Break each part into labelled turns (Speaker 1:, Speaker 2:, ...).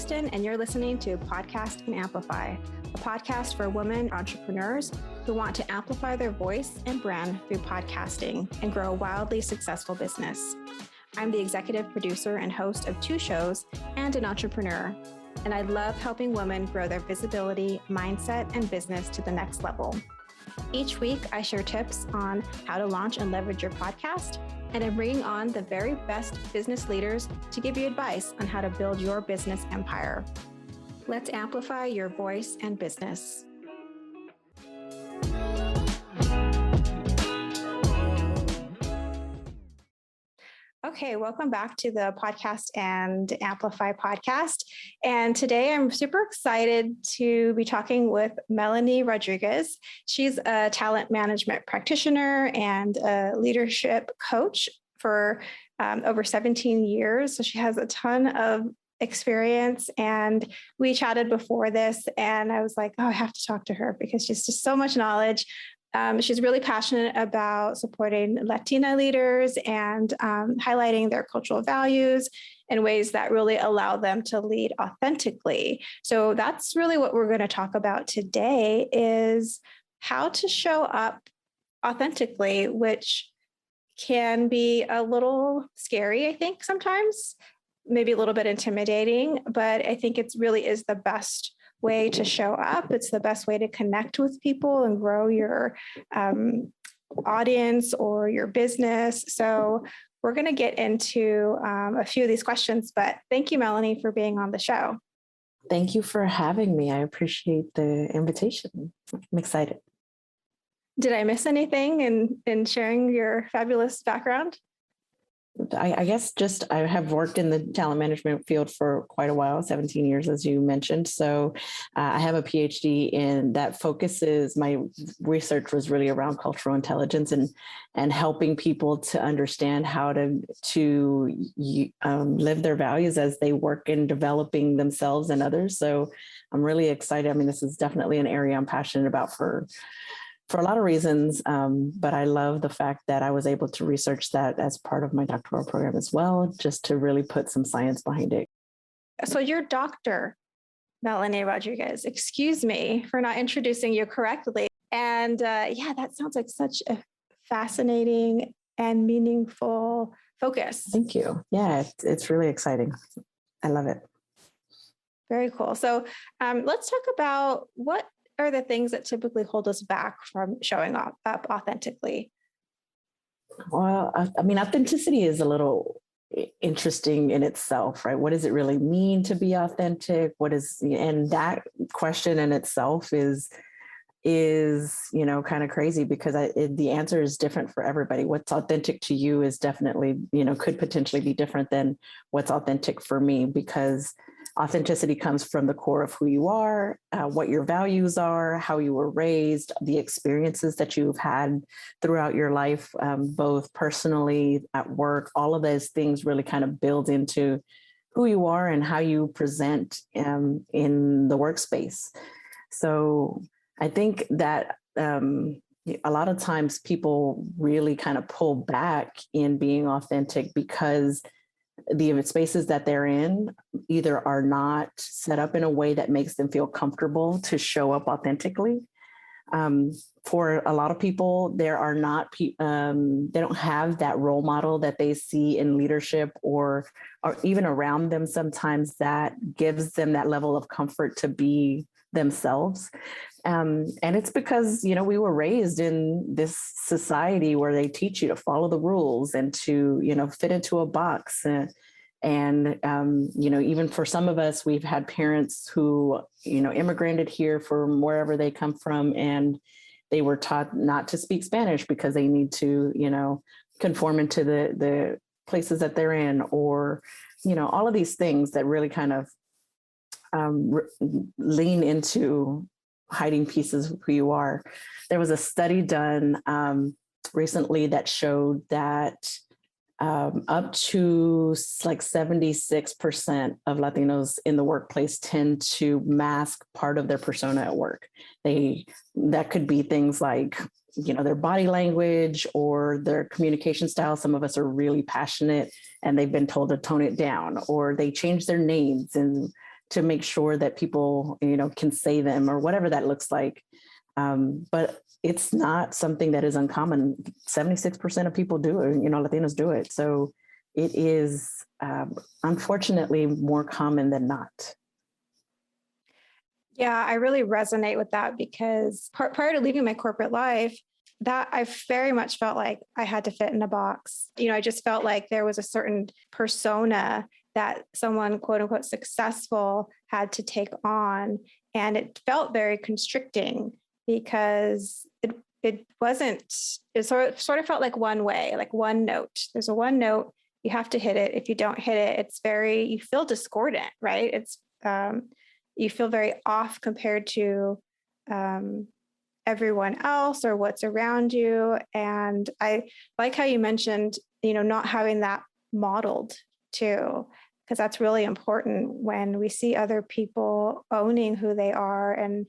Speaker 1: Kristen, and you're listening to Podcast and Amplify, a podcast for women entrepreneurs who want to amplify their voice and brand through podcasting and grow a wildly successful business. I'm the executive producer and host of 2 shows and an entrepreneur, and I love helping women grow their visibility, mindset, and business to the next level. Each week, I share tips on how to launch and leverage your podcast, and I'm bringing on the very best business leaders to give you advice on how to build your business empire. Let's amplify your voice and business. Okay, welcome back to the Podcast and Amplify podcast. And today I'm super excited to be talking with Melanie Rodriguez. She's a talent management practitioner and a leadership coach for over 17 years. So she has a ton of experience, and we chatted before this and I was like, oh, I have to talk to her because she's just so much knowledge. She's really passionate about supporting Latina leaders and highlighting their cultural values in ways that really allow them to lead authentically. So that's really what we're going to talk about today, is how to show up authentically, which can be a little scary, I think, sometimes, maybe a little bit intimidating, but I think it really is the best way to show up. It's the best way to connect with people and grow your audience or your business. So we're going to get into a few of these questions, but thank you, Melanie, for being on the show.
Speaker 2: Thank you for having me. I appreciate the invitation. I'm excited.
Speaker 1: Did I miss anything in sharing your fabulous background?
Speaker 2: I guess I have worked in the talent management field for quite a while, 17 years, as you mentioned. So I have a PhD in that focuses, my research was really around cultural intelligence and helping people to understand how to live their values as they work in developing themselves and others. So I'm really excited. I mean, this is definitely an area I'm passionate about for a lot of reasons, but I love the fact that I was able to research that as part of my doctoral program as well, just to really put some science behind it.
Speaker 1: So you're Dr. Melanie Rodriguez. Excuse me for not introducing you correctly. And that sounds like such a fascinating and meaningful focus.
Speaker 2: Thank you. Yeah, it's really exciting. I love it.
Speaker 1: Very cool. So let's talk about what are the things that typically hold us back from showing up authentically?
Speaker 2: Well, I mean, authenticity is a little interesting in itself, right? What does it really mean to be authentic? And that question in itself is kind of crazy because the answer is different for everybody. What's authentic to you is definitely, could potentially be different than what's authentic for me, because authenticity comes from the core of who you are, what your values are, how you were raised, the experiences that you've had throughout your life, both personally, at work. All of those things really kind of build into who you are and how you present in the workspace. So I think that a lot of times people really kind of pull back in being authentic because the spaces that they're in either are not set up in a way that makes them feel comfortable to show up authentically. For a lot of people, they don't have that role model that they see in leadership or even around them sometimes that gives them that level of comfort to be themselves. And it's because, we were raised in this society where they teach you to follow the rules and to, fit into a box. And even for some of us, we've had parents who, immigrated here from wherever they come from, and they were taught not to speak Spanish because they need to, conform into the places that they're in, or, all of these things that really kind of lean into hiding pieces of who you are. There was a study done recently that showed that up to like 76% of Latinos in the workplace tend to mask part of their persona at work. That could be things like, their body language or their communication style. Some of us are really passionate and they've been told to tone it down, or they change their names and to make sure that people, can say them or whatever that looks like. But it's not something that is uncommon. 76% of people do it, Latinos do it. So it is unfortunately more common than not.
Speaker 1: Yeah, I really resonate with that because prior to leaving my corporate life, that I very much felt like I had to fit in a box. I just felt like there was a certain persona that someone, quote unquote, successful had to take on. And it felt very constricting because it wasn't, it sort of felt like one way, like one note. There's a one note, you have to hit it. If you don't hit it, you feel discordant, right? You feel very off compared to everyone else or what's around you. And I like how you mentioned, not having that modeled too, because that's really important when we see other people owning who they are. And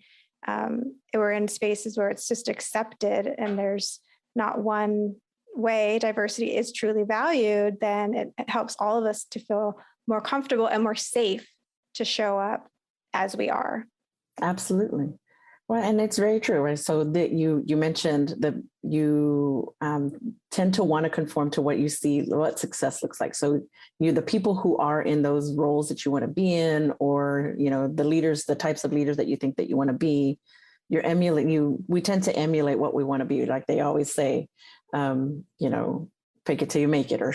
Speaker 1: we're in spaces where it's just accepted and there's not one way diversity is truly valued, then it helps all of us to feel more comfortable and more safe to show up as we are.
Speaker 2: Absolutely. Well, and it's very true, right? So that you mentioned that you tend to want to conform to what you see, what success looks like. So the people who are in those roles that you want to be in, or the leaders, the types of leaders that you think that you want to be, we tend to emulate what we want to be. Like they always say, fake it till you make it, or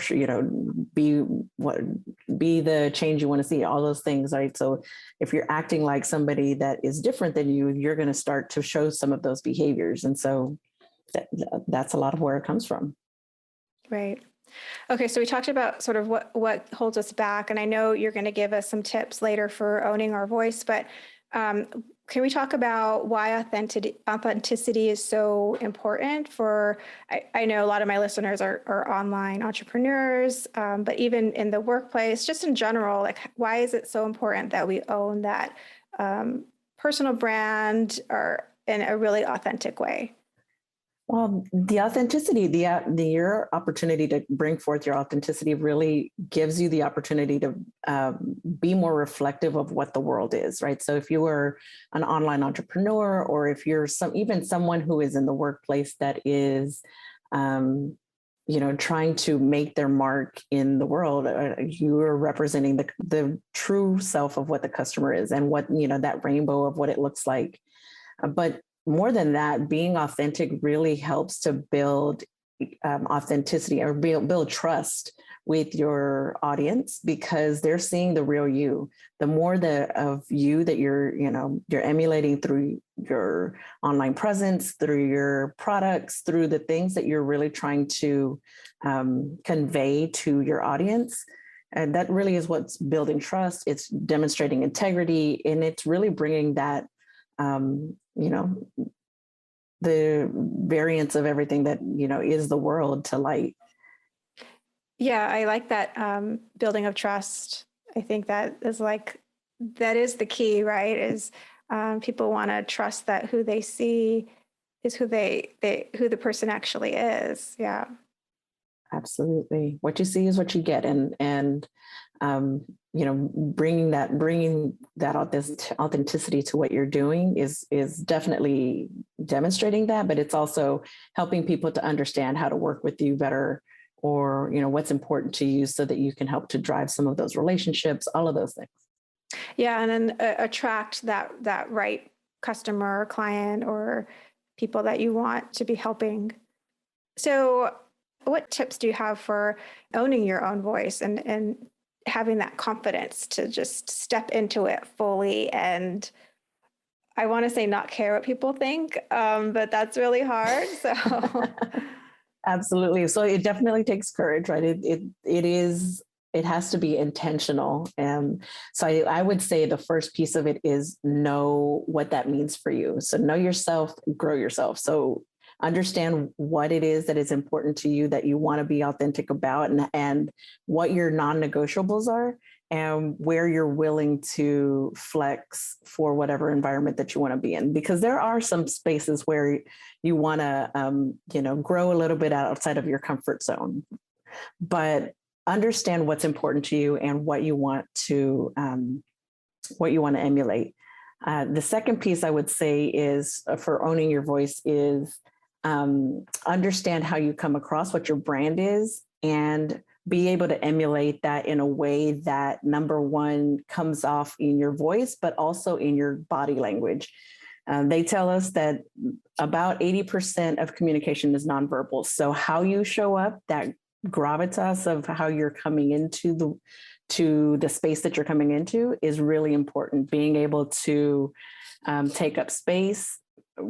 Speaker 2: be the change you want to see, all those things, right? So if you're acting like somebody that is different than you, you're going to start to show some of those behaviors. And so that's a lot of where it comes from.
Speaker 1: Right. Okay. So we talked about sort of what holds us back. And I know you're going to give us some tips later for owning our voice, but can we talk about why authenticity is so important for, I know a lot of my listeners are online entrepreneurs, but even in the workplace, just in general, like why is it so important that we own that personal brand or in a really authentic way?
Speaker 2: Well, the authenticity, your opportunity to bring forth your authenticity really gives you the opportunity to be more reflective of what the world is, right? So if you are an online entrepreneur, or if you're someone who is in the workplace that is, trying to make their mark in the world, you are representing the true self of what the customer is and what, that rainbow of what it looks like. But more than that, being authentic really helps to build authenticity or build trust with your audience, because they're seeing the real you. The more of you that you're emulating through your online presence, through your products, through the things that you're really trying to convey to your audience. And that really is what's building trust. It's demonstrating integrity, and it's really bringing that the variance of everything that, is the world to light.
Speaker 1: Yeah, I like that building of trust. I think that is the key, right? Is people want to trust that who they see is who who the person actually is. Yeah.
Speaker 2: Absolutely. What you see is what you get. And bringing that authenticity to what you're doing is definitely demonstrating that, but it's also helping people to understand how to work with you better, or, what's important to you so that you can help to drive some of those relationships, all of those things.
Speaker 1: Yeah. And then attract that right customer or client or people that you want to be helping. So what tips do you have for owning your own voice and having that confidence to just step into it fully? And I want to say not care what people think, but that's really hard. So
Speaker 2: Absolutely. So it definitely takes courage, right? It has to be intentional. So I would say the first piece of it is know what that means for you. So know yourself, grow yourself. So understand what it is that is important to you, that you want to be authentic about, and what your non-negotiables are, and where you're willing to flex for whatever environment that you want to be in. Because there are some spaces where you want to, grow a little bit outside of your comfort zone, but understand what's important to you and what you want to what you want to emulate. The second piece I would say is for owning your voice is understand how you come across, what your brand is, and be able to emulate that in a way that, number one, comes off in your voice, but also in your body language. They tell us that about 80% of communication is nonverbal. So how you show up, that gravitas of how you're coming into the space that you're coming into is really important. Being able to take up space,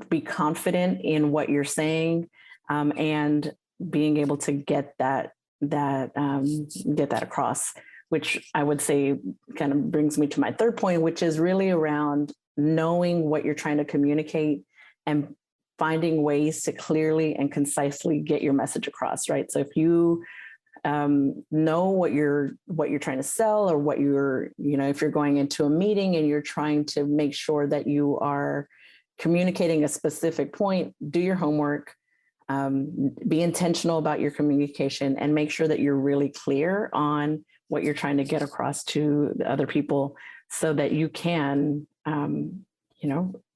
Speaker 2: be confident in what you're saying, and being able to get that across, which I would say kind of brings me to my third point, which is really around knowing what you're trying to communicate and finding ways to clearly and concisely get your message across, right? So if you know what you're trying to sell, or what if you're going into a meeting and you're trying to make sure that you are communicating a specific point, do your homework, be intentional about your communication, and make sure that you're really clear on what you're trying to get across to the other people, so that you can,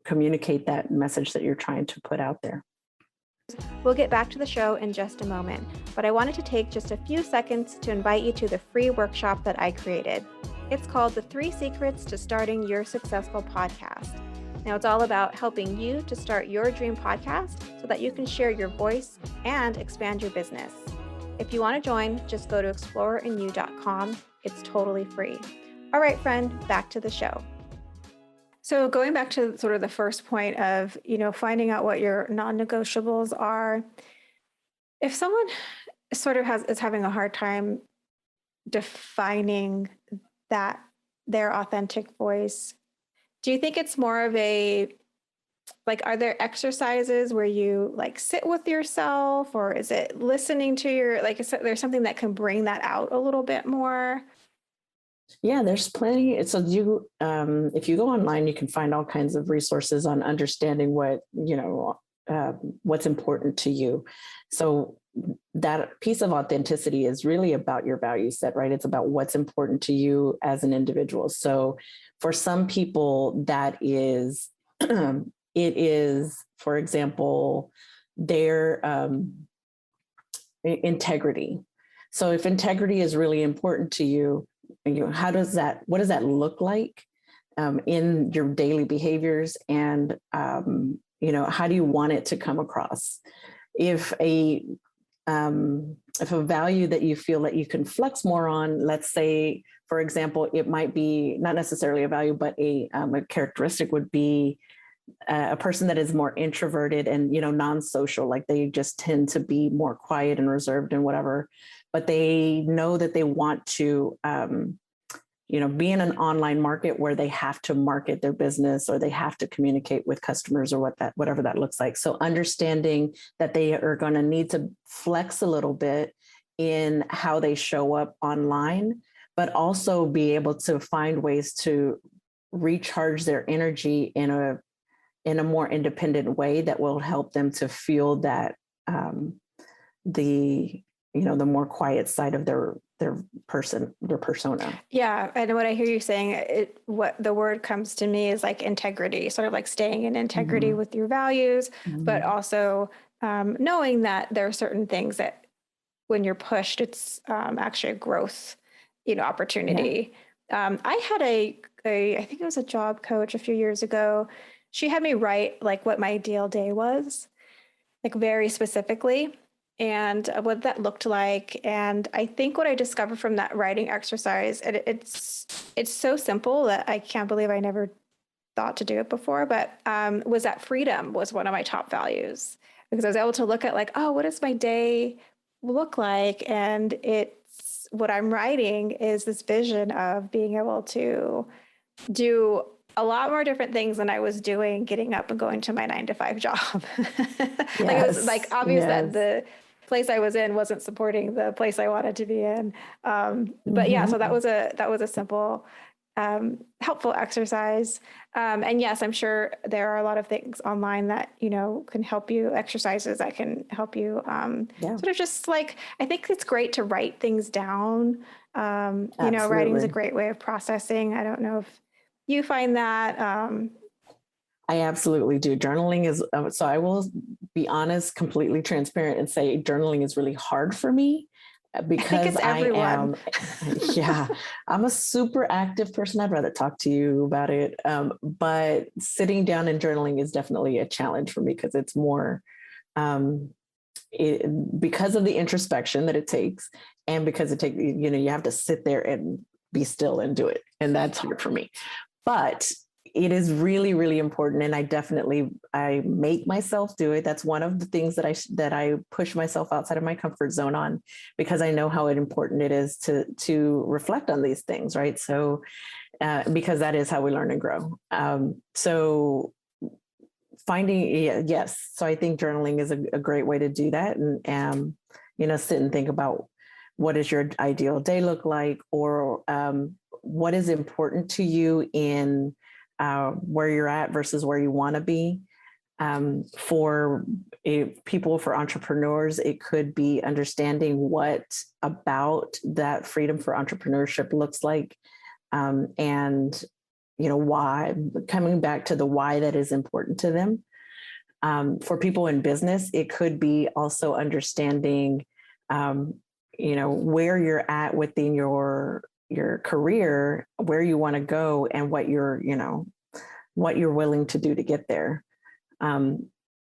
Speaker 2: communicate that message that you're trying to put out there.
Speaker 1: We'll get back to the show in just a moment, but I wanted to take just a few seconds to invite you to the free workshop that I created. It's called The 3 Secrets to Starting Your Successful Podcast. Now, it's all about helping you to start your dream podcast so that you can share your voice and expand your business. If you want to join, just go to explorerinyu.com. It's totally free. All right, friend, back to the show. So going back to sort of the first point of, finding out what your non-negotiables are. If someone sort of is having a hard time defining that their authentic voice, do you think it's more of are there exercises where you sit with yourself, or is it listening to is there something that can bring that out a little bit more?
Speaker 2: Yeah, there's plenty. So if you go online, you can find all kinds of resources on understanding what's important to you. So that piece of authenticity is really about your value set, right? It's about what's important to you as an individual. So for some people, that is, it is, for example, their integrity. So if integrity is really important to you, what does that look like in your daily behaviors? And, how do you want it to come across? If a value that you feel that you can flex more on, let's say, for example, it might be not necessarily a value, but a characteristic would be a person that is more introverted and, non-social, like they just tend to be more quiet and reserved and whatever, but they know that they want to, be in an online market where they have to market their business, or they have to communicate with customers, or whatever that looks like. So understanding that they are going to need to flex a little bit in how they show up online, but also be able to find ways to recharge their energy in a more independent way that will help them to feel that the more quiet side of their persona.
Speaker 1: Yeah. And what I hear you saying, what the word comes to me is integrity, sort of staying in integrity with your values, but also knowing that there are certain things that when you're pushed, it's actually a growth, opportunity. Yeah. I had I think it was a job coach a few years ago. She had me write what my ideal day was, very specifically, and what that looked like. And I think what I discovered from that writing exercise, and it's so simple that I can't believe I never thought to do it before, but was that freedom was one of my top values, because I was able to look at what does my day look like? And it's what I'm writing is this vision of being able to do a lot more different things than I was doing getting up and going to my 9-to-5 job. Yes. It was obvious that the place I was in wasn't supporting the place I wanted to be in. But yeah, so that was a simple, helpful exercise. And yes, I'm sure there are a lot of things online that, can help you, exercises that can help you, sort of just I think it's great to write things down. Writing is a great way of processing. I don't know if you find that?
Speaker 2: I absolutely do. Journaling is, so I will be honest, completely transparent and say journaling is really hard for me
Speaker 1: I think
Speaker 2: because
Speaker 1: it's everyone.
Speaker 2: yeah, I'm a super active person. I'd rather talk to you about it. But sitting down and journaling is definitely a challenge for me because it's more, um, because of the introspection that it takes and because it takes, you have to sit there and be still and do it. And that's hard for me. But it is really, really important. And I make myself do it. That's one of the things that I push myself outside of my comfort zone on, because I know how important it is to reflect on these things. Right. So, because that is how we learn and grow. So yes. So I think journaling is a great way to do that. And, sit and think about what does your ideal day look like, or what is important to you in where you're at versus where you want to be. For people, for entrepreneurs, it could be understanding what about that freedom for entrepreneurship looks like. And, why, coming back to the why that is important to them. For people in business, it could be also understanding, where you're at within your career, where you want to go, and what you're willing to do to get there.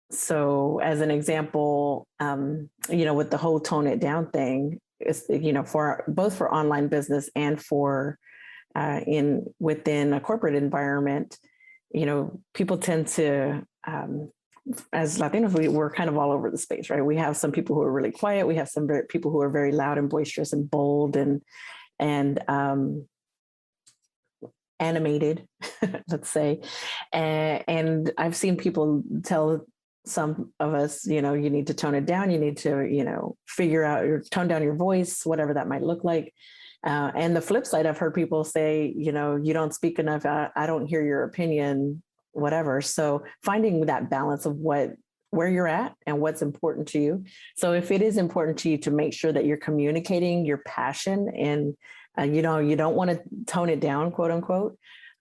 Speaker 2: So as an example, with the whole tone it down thing, is, for both for online business and for within a corporate environment, people tend to, as Latinos, we're kind of all over the space, right? We have some people who are really quiet. We have some people who are very loud and boisterous and bold and animated, let's say. And I've seen people tell some of us, you need to tone it down. You need to, figure out or tone down your voice, whatever that might look like. And the flip side, I've heard people say, you don't speak enough. I don't hear your opinion, whatever. So finding that balance of where you're at and what's important to you. So if it is important to you to make sure that you're communicating your passion and, you don't want to tone it down, quote unquote,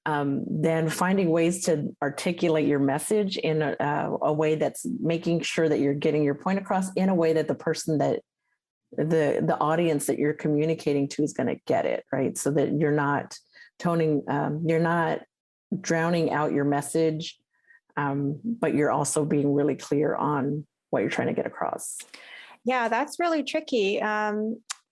Speaker 2: then finding ways to articulate your message in a way that's making sure that you're getting your point across in a way that the person that the audience that you're communicating to is going to get it, right? So that you're not you're not drowning out your message, but you're also being really clear on what you're trying to get across.
Speaker 1: Yeah, that's really tricky.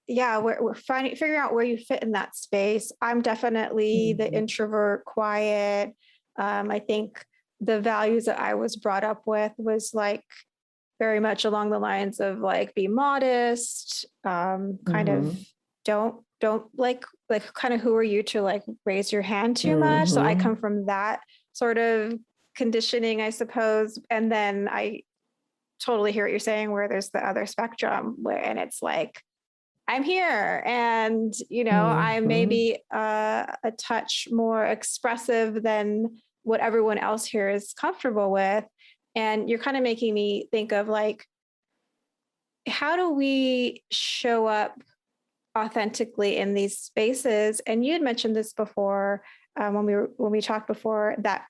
Speaker 1: We're figuring out where you fit in that space. I'm definitely the introvert, quiet. I think the values that I was brought up with was like very much along the lines of like be modest, kind of don't like kind of who are you to like raise your hand too much. So I come from that sort of conditioning, I suppose. And then I totally hear what you're saying, where there's the other spectrum and it's like, I'm here and, I'm maybe a touch more expressive than what everyone else here is comfortable with. And you're kind of making me think of like, how do we show up authentically in these spaces? And you had mentioned this before when we talked before, that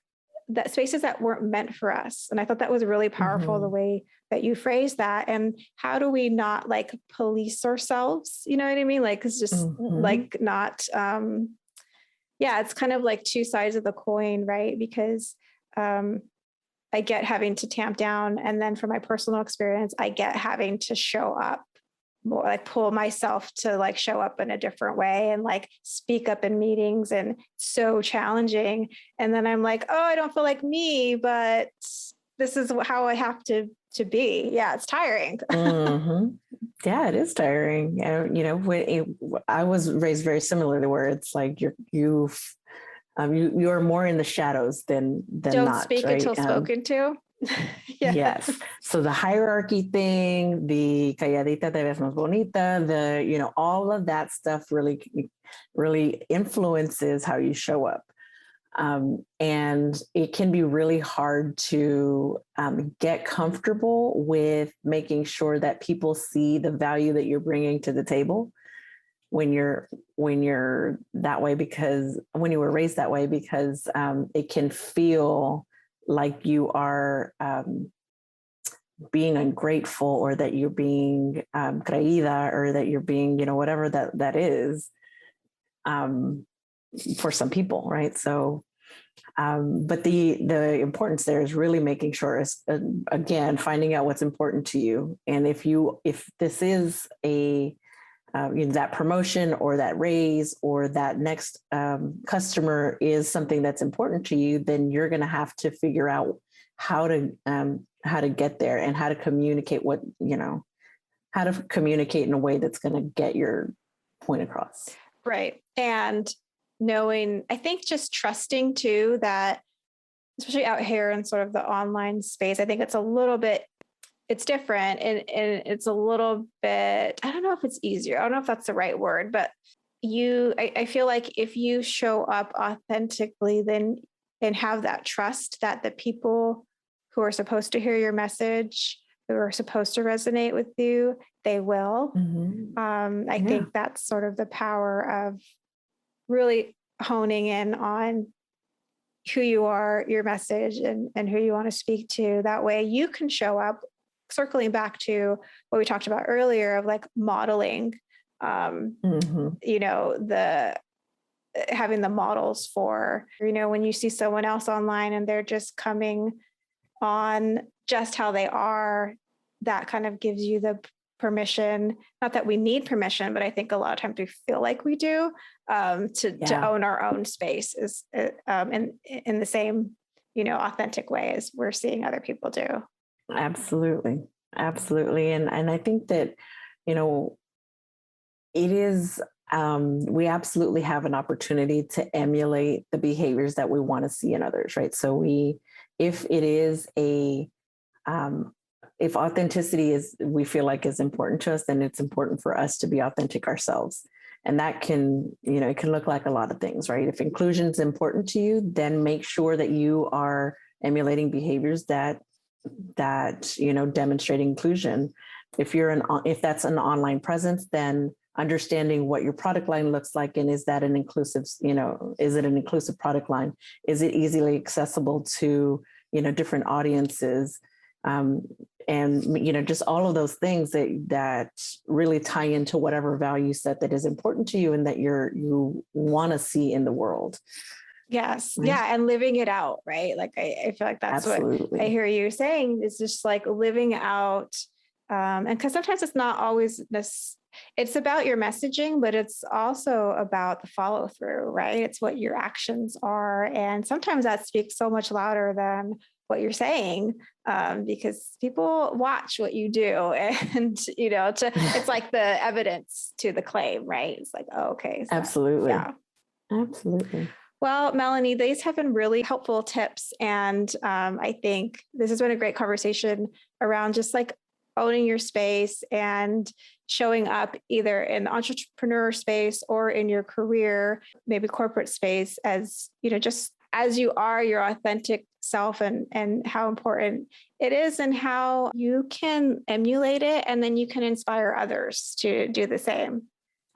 Speaker 1: spaces that weren't meant for us. And I thought that was really powerful, the way that you phrased that. And how do we not like police ourselves? You know what I mean? Like, it's just like not, it's kind of like two sides of the coin, right? Because I get having to tamp down. And then from my personal experience, I get having to show up more, like pull myself to like show up in a different way and like speak up in meetings, and so challenging. And then I'm like, oh, I don't feel like me, but this is how I have to be. Yeah, it's tiring.
Speaker 2: Yeah, it is tiring. I was raised very similarly, where it's like you are more in the shadows than
Speaker 1: don't
Speaker 2: not.
Speaker 1: Speak
Speaker 2: right?
Speaker 1: Until spoken to.
Speaker 2: Yes. So the hierarchy thing, the calladita te ves más bonita, all of that stuff really influences how you show up. And it can be really hard to get comfortable with making sure that people see the value that you're bringing to the table. when you're that way, because when you were raised that way, because it can feel like you are being ungrateful, or that you're being creída, or that you're being, whatever that is, for some people, right? So, but the importance there is really making sure is, again, finding out what's important to you. And if this is that promotion or that raise or that next customer is something that's important to you, then you're going to have to figure out how to get there, and how to communicate how to communicate in a way that's going to get your point across.
Speaker 1: Right. And knowing, I think just trusting too, that especially out here in sort of the online space, I think it's different, and it's a little bit, I don't know if it's easier. I don't know if that's the right word, but I feel like if you show up authentically, then, and have that trust that the people who are supposed to hear your message, who are supposed to resonate with you, they will. Mm-hmm. I think that's sort of the power of really honing in on who you are, your message, and who you want to speak to. That way you can show up, circling back to what we talked about earlier of like modeling, having the models for, when you see someone else online and they're just coming on just how they are, that kind of gives you the permission, not that we need permission, but I think a lot of times we feel like we do, to own our own space is in the same, authentic way as we're seeing other people do.
Speaker 2: Absolutely. And I think that, it is, we absolutely have an opportunity to emulate the behaviors that we want to see in others, right? So if authenticity we feel like is important to us, then it's important for us to be authentic ourselves. And that can, it can look like a lot of things, right? If inclusion is important to you, then make sure that you are emulating behaviors that demonstrate inclusion. If that's an online presence, then understanding what your product line looks like, and is that an inclusive, is it an inclusive product line? Is it easily accessible to, different audiences? And just all of those things that really tie into whatever value set that is important to you and that you want to see in the world.
Speaker 1: Yes. Right. Yeah. And living it out, right? Like I feel like that's Absolutely. What I hear you saying is just like living out. And because sometimes it's not always it's about your messaging, but it's also about the follow through, right? It's what your actions are. And sometimes that speaks so much louder than what you're saying, because people watch what you do, and it's like the evidence to the claim, right? It's like, oh, okay. So,
Speaker 2: Absolutely.
Speaker 1: Yeah.
Speaker 2: Absolutely.
Speaker 1: Well, Melanie, these have been really helpful tips. And I think this has been a great conversation around just like owning your space and showing up either in the entrepreneur space or in your career, maybe corporate space, as, just as you are, your authentic self, and how important it is and how you can emulate it. And then you can inspire others to do the same.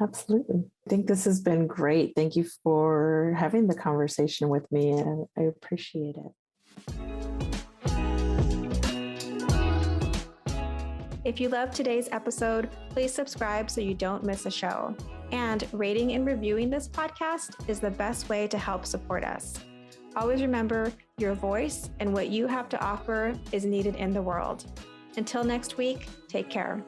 Speaker 2: Absolutely. I think this has been great. Thank you for having the conversation with me. And I appreciate it.
Speaker 1: If you loved today's episode, please subscribe so you don't miss a show. And rating and reviewing this podcast is the best way to help support us. Always remember, your voice and what you have to offer is needed in the world. Until next week, take care.